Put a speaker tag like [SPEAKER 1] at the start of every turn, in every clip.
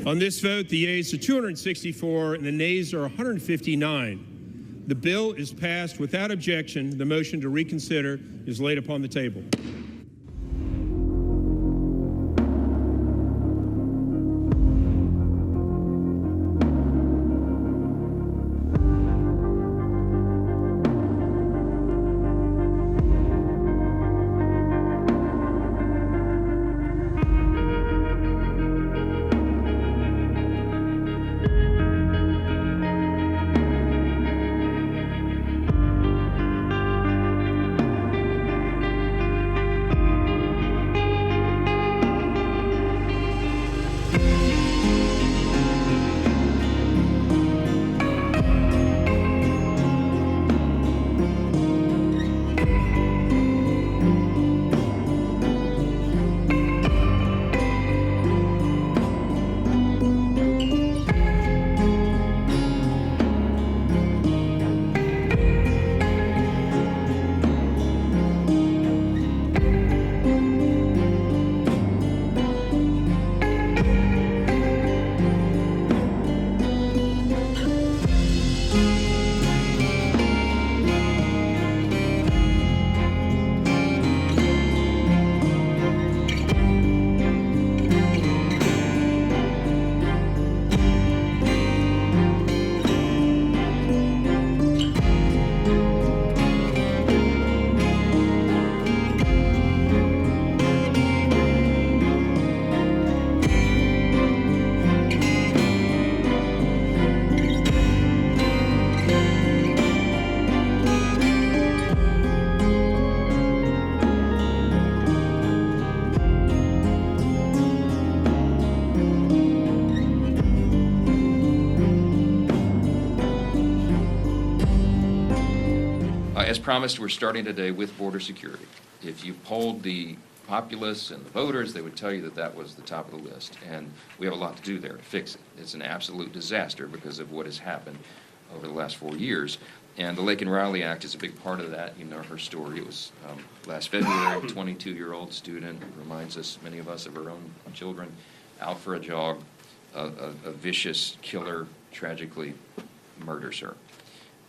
[SPEAKER 1] On this vote, the yeas are 264 and the nays are 159. The bill is passed without objection. The motion to reconsider is laid upon the table.
[SPEAKER 2] As promised, we're starting today with border security. If you polled the populace and the voters, they would tell you that that was the top of the list. And we have a lot to do there to fix it. It's an absolute disaster because of what has happened over the last 4 years. And the Laken Riley Act is a big part of that. You know her story. It was last February, a 22-year-old student, reminds us, many of us, of our own children, out for a jog. A vicious killer tragically murders her.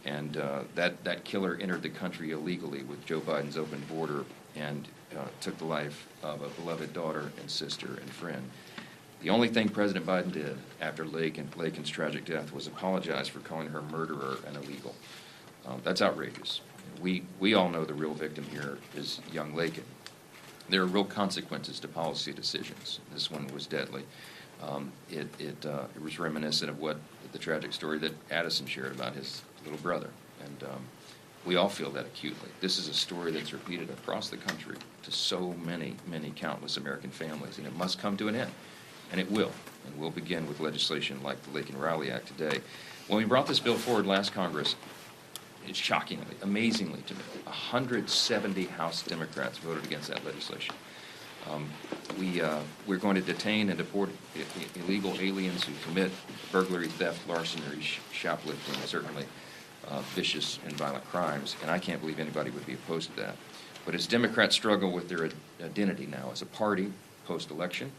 [SPEAKER 2] And that killer entered the country illegally with Joe Biden's open border and took the life of a beloved daughter and sister and friend. The only thing President Biden did after Laken's tragic death was apologize for calling her murderer and illegal. That's outrageous. We all know the real victim here is young Laken. There are real consequences to policy decisions. This one was deadly. It was reminiscent of what the tragic story that Addison shared about his little brother, and we all feel that acutely. This is a story that's repeated across the country to so many countless American families, and it must come to an end, and it will. And we'll begin with legislation like the Laken Riley Act today. When we brought this bill forward last Congress, it's shockingly, amazingly to me, 170 House Democrats voted against that legislation. We're going to detain and deport illegal aliens who commit burglary, theft, larceny, shoplifting, and certainly vicious and violent crimes, and I can't believe anybody would be opposed to that. But as Democrats struggle with their identity now as a party post-election,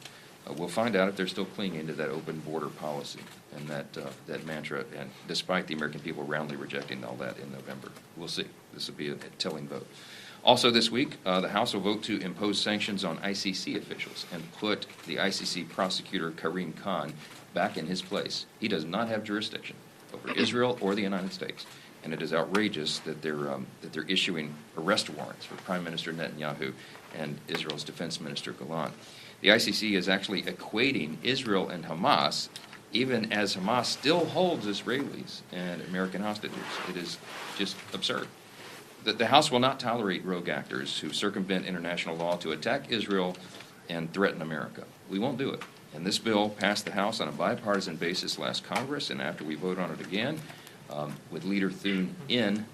[SPEAKER 2] we'll find out if they're still clinging to that open border policy and that mantra, and despite the American people roundly rejecting all that in November. We'll see. This will be a telling vote. Also this week, the House will vote to impose sanctions on ICC officials and put the ICC prosecutor Karim Khan back in his place. He does not have jurisdiction over Israel or the United States, and it is outrageous that they're issuing arrest warrants for Prime Minister Netanyahu and Israel's Defense Minister Gallant. The ICC is actually equating Israel and Hamas, even as Hamas still holds Israelis and American hostages. It is just absurd. The House will not tolerate rogue actors who circumvent international law to attack Israel and threaten America. We won't do it. And this bill passed the House on a bipartisan basis last Congress, and after we vote on it again, with Leader Thune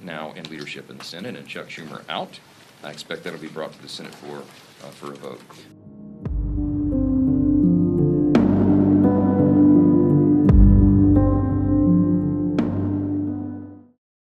[SPEAKER 2] now in leadership in the Senate and Chuck Schumer out, I expect that will be brought to the Senate floor for a vote.